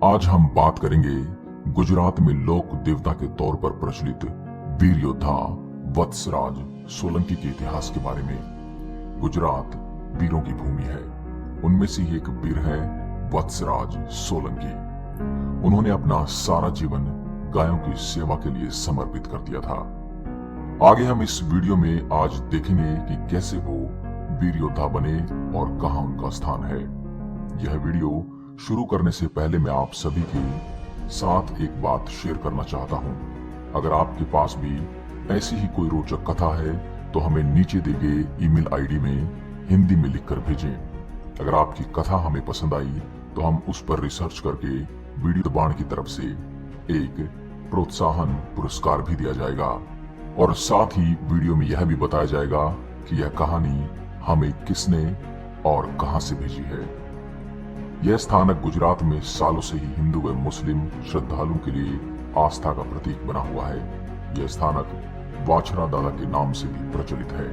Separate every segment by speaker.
Speaker 1: आज हम बात करेंगे गुजरात में लोक देवता के तौर पर प्रचलित वीर योद्धा वत्सराज सोलंकी के इतिहास के बारे में। गुजरात वीरों की भूमि है। उनमें से ही एक वीर है वत्सराज सोलंकी। उन्होंने अपना सारा जीवन गायों की सेवा के लिए समर्पित कर दिया था। आगे हम इस वीडियो में आज देखेंगे कि कैसे वो वीर योद्धा बने और कहां उनका स्थान है। यह वीडियो शुरू करने से पहले मैं आप सभी के साथ एक बात शेयर करना चाहता हूं। अगर आपके पास भी ऐसी ही कोई रोचक कथा है तो हमें नीचे दिए गए ईमेल आईडी में हिंदी में लिखकर भेजें। अगर आपकी कथा हमें पसंद आई तो हम उस पर रिसर्च करके वीडियो बाण की तरफ से एक प्रोत्साहन पुरस्कार भी दिया जाएगा और साथ ही वीडियो में यह भी बताया जाएगा कि यह कहानी हमें किसने और कहां से भेजी है। यह स्थानक गुजरात में सालों से ही हिंदू व मुस्लिम श्रद्धालुओं के लिए आस्था का प्रतीक बना हुआ है। यह स्थानक वाछरा दादा के नाम से भी प्रचलित है।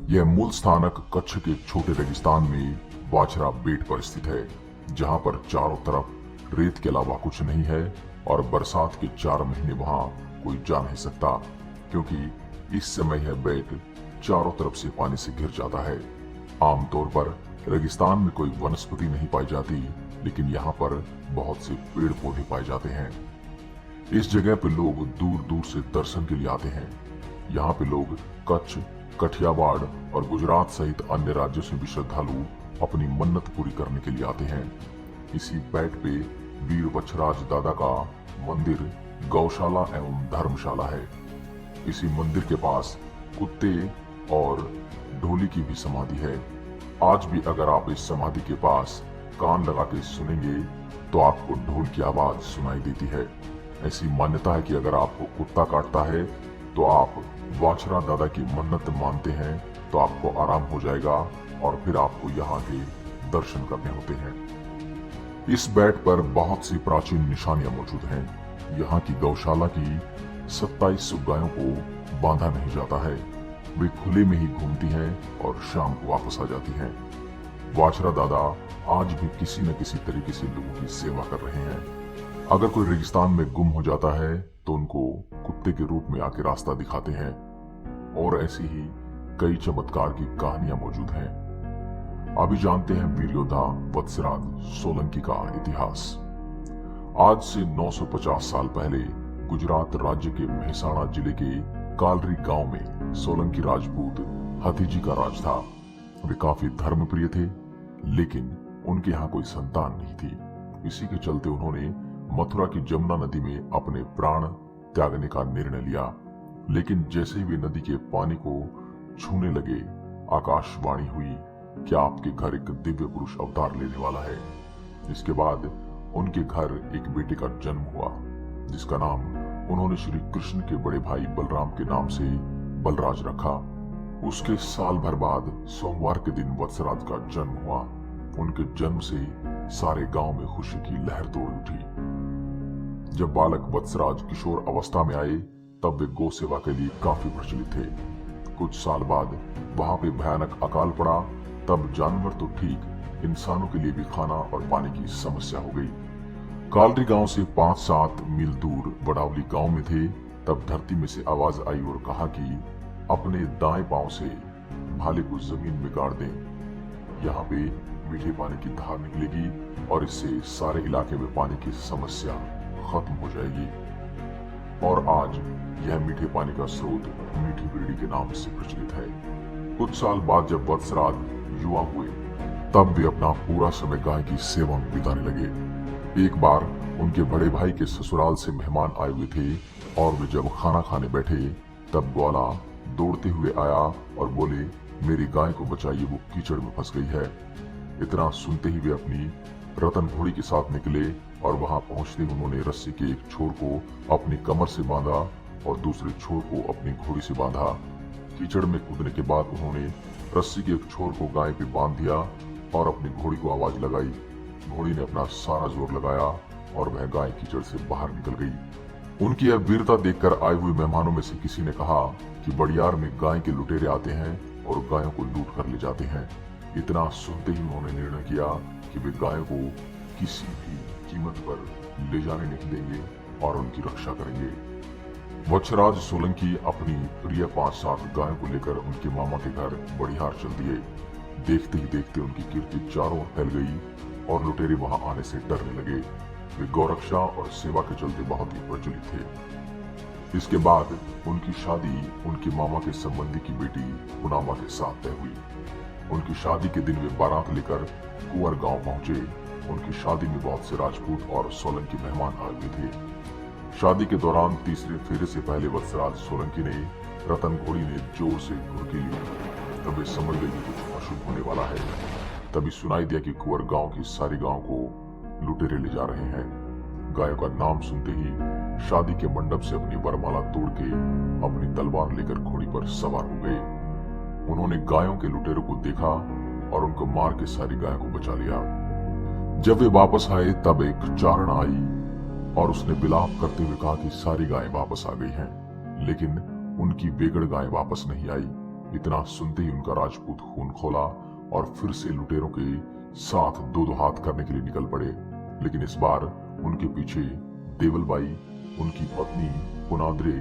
Speaker 1: यह मूल स्थानक कच्छ के छोटे रेगिस्तान में वाछरा बेट पर स्थित है, जहां पर चारों तरफ रेत के अलावा कुछ नहीं है और बरसात के 4 महीने वहां कोई जा नहीं सकता, क्योंकि इस समय यह बेट चारों तरफ से पानी से घिर जाता है। आमतौर पर रेगिस्तान में कोई वनस्पति नहीं पाई जाती, लेकिन यहाँ पर बहुत से पेड़ पौधे पाए जाते हैं। इस जगह पे लोग दूर दूर से दर्शन के लिए आते हैं। यहाँ पे लोग कच्छ, कठियावाड़ और गुजरात सहित अन्य राज्यों से भी श्रद्धालु अपनी मन्नत पूरी करने के लिए आते हैं। इसी बेट पे वीर वत्सराज दादा का मंदिर, गौशाला एवं धर्मशाला है। इसी मंदिर के पास कुत्ते और ढोली की भी समाधि है। आज भी अगर आप इस समाधि के पास कान लगा के सुनेंगे तो आपको ढोल की आवाज सुनाई देती है। ऐसी मान्यता है कि अगर आपको कुत्ता काटता है तो आप वाछरा दादा की मन्नत मानते हैं तो आपको आराम हो जाएगा और फिर आपको यहाँ के दर्शन करने होते हैं। इस बेट पर बहुत सी प्राचीन निशानियां मौजूद हैं। यहाँ की गौशाला की 27 गायों को बांधा नहीं जाता है। वे खुले में ही घूमती हैं और शाम को वापस आ जाती हैं। वाछरा दादा आज भी किसी न किसी तरीके से लोगों की सेवा कर रहे हैं। अगर कोई रेगिस्तान में गुम हो जाता है तो उनको कुत्ते के रूप में आके रास्ता दिखाते हैं और ऐसी ही कई चमत्कार की कहानियां मौजूद हैं। अभी जानते हैं वीर योद्धा वत्सराज सोलंकी का इतिहास। आज से 950 साल पहले गुजरात राज्य के मेहसाणा जिले के कालरी गांव में सोलंकी राजपूत हथीजी का राज था। वे काफी धर्मप्रिय थे, लेकिन उनके यहाँ कोई संतान नहीं थी। इसी के चलते उन्होंने मथुरा की जमुना नदी में अपने प्राण त्यागने का निर्णय लिया। लेकिन जैसे ही वे नदी के पानी को छूने लगे, आकाशवाणी हुई कि आपके घर एक दिव्य पुरुष अवतार लेने वाला है। इसके बाद उनके घर एक बेटे का जन्म हुआ, जिसका नाम उन्होंने श्री कृष्ण के बड़े भाई बलराम के नाम से बलराज रखा। उसके साल भर बाद सोमवार के दिन वत्सराज का जन्म हुआ। उनके जन्म से सारे गांव में खुशी की लहर दौड़ उठी। जब बालक वत्सराज किशोर अवस्था में आए तब वे गौ सेवा के लिए काफी प्रचलित थे। कुछ साल बाद वहां पे भयानक अकाल पड़ा। तब जानवर तो ठीक, इंसानों के लिए भी खाना और पानी की समस्या हो गई। कालरी गांव से 5-7 मील दूर बड़ावली गांव में थे। तब धरती में से आवाज आई और कहा कि अपने दाएं पांव से भाले को जमीन में गाड़ दें। यहाँ पे मीठे पानी की धार निकलेगी और इससे सारे इलाके में पानी की समस्या खत्म हो जाएगी। और आज यह मीठे पानी का स्रोत मीठी बिरड़ी के नाम से प्रचलित है। कुछ साल बाद जब वत्सराज युवा हुए तब वे अपना पूरा समय गाय की सेवा में बिताने लगे। एक बार उनके बड़े भाई के ससुराल से मेहमान आए हुए थे और वे जब खाना खाने बैठे तब ग्वाला दौड़ते हुए आया और बोले, मेरी गाय को बचाइए, वो कीचड़ में फंस गई है। इतना सुनते ही वे अपनी रतन घोड़ी के साथ निकले और वहां पहुंचते उन्होंने रस्सी के एक छोर को अपनी कमर से बांधा और दूसरे छोर को अपनी घोड़ी से बांधा। कीचड़ में कूदने के बाद उन्होंने रस्सी के एक छोर को गाय पे बांध दिया और अपनी घोड़ी को आवाज लगाई। घोड़ी ने अपना सारा जोर लगाया और वह गाय कीचड़ से बाहर निकल गई। उनकी यह वीरता देखकर आए हुए मेहमानों में से किसी ने कहा कि बड़ियार में गाय के लुटेरे आते हैं और गायों को लूट कर ले जाते हैं। इतना सुनते ही उन्होंने निर्णय किया कि वे गायों को किसी भी कीमत पर ले जाने नहीं देंगे और उनकी रक्षा करेंगे। वत्सराज सोलंकी अपनी प्रिय 5-7 गायों को लेकर उनके मामा के घर बड़िहार चल दिए। देखते ही देखते उनकी कीर्ति चारों ओर फैल गई और लुटेरे वहां आने से डरने लगे। वे गौरक्षा और सेवा के चलते बहुत ही प्रचलित थे। इसके बाद उनकी शादी उनके मामा के संबंधी की बेटी पुनामा के साथ तय हुई। उनकी शादी के दिन वे बारात लेकर कुंवर गांव पहुंचे। उनकी शादी में बहुत से राजपूत और सोलंकी मेहमान आए हुए थे। शादी के दौरान तीसरे फेरे से पहले वत्सराज सोलंकी ने रतन घोड़ी ने जोर से घुड़की ली। तब वे समझ गए कि कुछ अशुभ होने वाला है। तभी सुनाई दिया कि कुंवर गांव की सारी गांव को लुटेरे ले जा रहे हैं। गायों का नाम सुनते ही शादी के मंडप से अपनी वरमाला तोड़ के अपनी तलवार लेकर घोड़ी पर सवार हो गए। उन्होंने गायों के लुटेरों को देखा और उनको मार के सारी गायों को बचा लिया। जब वे वापस आए तब एक चारण आई और उसने विलाप करते हुए कहा कि सारी गायें वापस आ गई हैं, लेकिन उनकी बेगड़ गाय वापस नहीं आई। इतना सुनते ही उनका राजपूत खून खोला और फिर से लुटेरों के साथ दो दो हाथ करने के लिए निकल पड़े। लेकिन इस बार उनके पीछे देवलबाई, उनकी पत्नी पुनाद्रे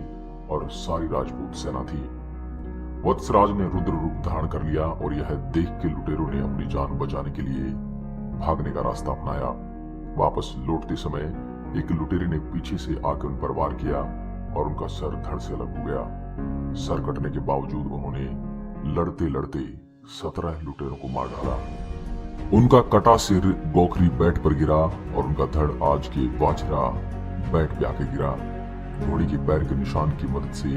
Speaker 1: और सारी राजपूत सेना थी। वत्सराज ने रुद्र रूप धारण कर लिया और यह देख के लुटेरों ने अपनी जान बचाने के लिए भागने का रास्ता अपनाया। वापस लौटते समय एक लुटेरे ने पीछे से आकर उन पर वार किया और उनका सर धड़ से अलग हो गया। सर कटने के बावजूद उन्होंने लड़ते लड़ते 17 लुटेरों को मार डाला। उनका कटा सिर गोखरी बैठ पर गिरा और उनका धड़ आज के वाछरा बैठ पे आके गिरा। घोड़ी के पैर के निशान की मदद से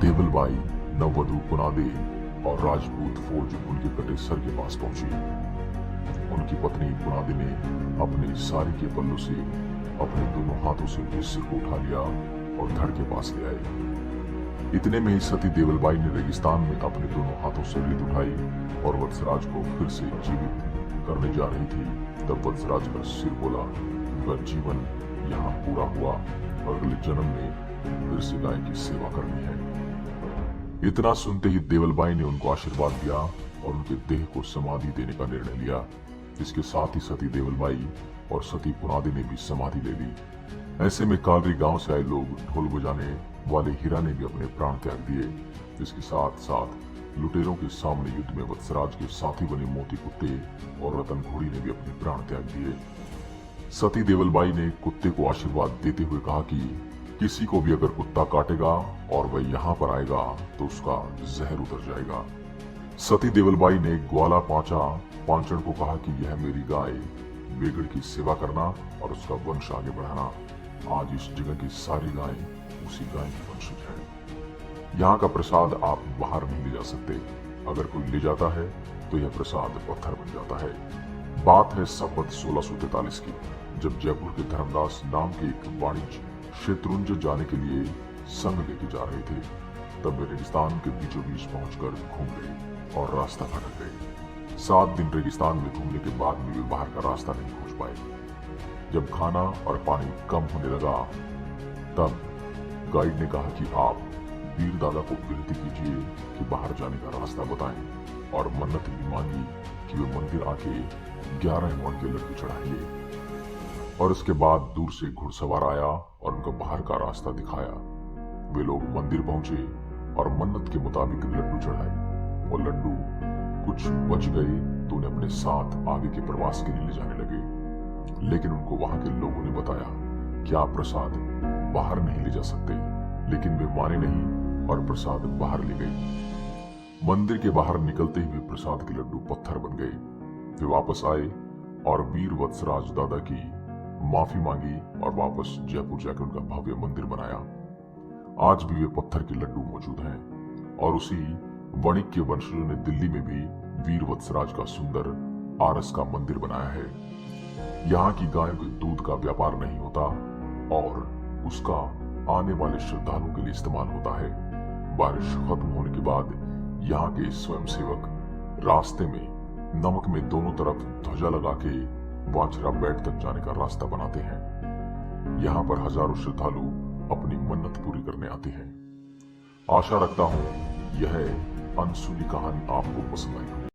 Speaker 1: देवलबाई, नववधु पुनादे और राजपूत फौज उनके कटे सर के पास पहुंची। उनकी पत्नी पुनादे ने अपने साड़ी के पल्लू से अपने दोनों हाथों से उनके सिर को उठा लिया और धड़ के पास ले आए। इतने में ही सती देवलबाई ने रेगिस्तान में अपने दोनों हाथों से रेत उठाई और वत्सराज को फिर से जीवित करने जा रही थी। तब वत्सराज का सिर बोला, उनका जीवन यहाँ पूरा हुआ और अगले जन्म में फिर से गाय की सेवा करनी है। इतना सुनते ही देवलबाई ने उनको आशीर्वाद दिया और उनके देह को समाधि देने का निर्णय लिया। इसके साथ ही सती देवलबाई और सती पुनादे ने भी समाधि ले ली। ऐसे में कालरी गांव से आए लोग ढोल बजाने वाले हीरा ने भी अपने प्राण त्याग दिए। इसके साथ साथ लुटेरों के सामने युद्ध में वत्सराज के साथी बने मोती कुत्ते और रतन घोड़ी ने भी अपने प्राण त्याग दिए। सती देवलबाई ने कुत्ते को आशीर्वाद देते हुए कहा कि किसी को भी अगर कुत्ता काटेगा और वह यहाँ पर आएगा तो उसका जहर उतर जाएगा। सती देवलबाई ने ग्वाला पांचड़ को कहा कि यह मेरी गाय बेगड़ की सेवा करना और उसका वंश आगे बढ़ाना। आज इस जगह की सारी गायें उसी गाय की वंशज है। यहाँ का प्रसाद आप बाहर नहीं ले जा सकते। अगर कोई ले जाता है तो यह प्रसाद पत्थर बन जाता है। बात है संवत 1643 की, जब जयपुर के धर्मदास नाम के एक वाणिज्य शत्रुंज जाने के लिए संग लेके जा रहे थे। तब वे रेगिस्तान के बीचों बीच पहुंचकर घूम गए और रास्ता भटक गए। 7 दिन रेगिस्तान में घूमने के बाद भी वे बाहर का रास्ता नहीं खोज पाए। जब खाना और पानी कम होने लगा तब गाइड ने कहा कि आप वीर दादा को विनती कीजिए कि बाहर जाने का रास्ता बताएं और मन्नत भी मांगी कि वे मंदिर आके 11 मोहन के लड्डू चढ़ाएंगे। और उसके बाद दूर से घुड़सवार आया और उनको बाहर का रास्ता दिखाया। वे लोग मंदिर पहुंचे और मन्नत के मुताबिक लड्डू चढ़ाए और लड्डू कुछ बच गए तो उन्हें अपने साथ आगे के प्रवास के लिए ले जाने लगे। लेकिन उनको वहां के लोगों ने बताया कि आप प्रसाद बाहर नहीं ले जा सकते। लेकिन वे माने नहीं और प्रसाद बाहर ले गए। मंदिर के बाहर निकलते ही वे प्रसाद के लड्डू पत्थर बन गए। वे वापस आए और वीर वत्सराज दादा की माफी मांगी और वापस जयपुर जाकर उनका भव्य मंदिर बनाया। आज भी वे पत्थर के लड्डू मौजूद हैं और उसी वणिक के वंशजों ने दिल्ली में भी वीर वत्सराज का सुंदर आरस का मंदिर बनाया है। यहाँ की गायों के दूध का व्यापार नहीं होता और उसका आने वाले श्रद्धालुओं के लिए इस्तेमाल होता है। बारिश खत्म होने के बाद यहाँ के स्वयंसेवक रास्ते में नमक में दोनों तरफ ध्वजा लगा के वाछरा बेट तक जाने का रास्ता बनाते हैं। यहाँ पर हजारों श्रद्धालु अपनी मन्नत पूरी करने आते हैं। आशा रखता हूँ यह अनसुनी कहानी आपको पसंद आई।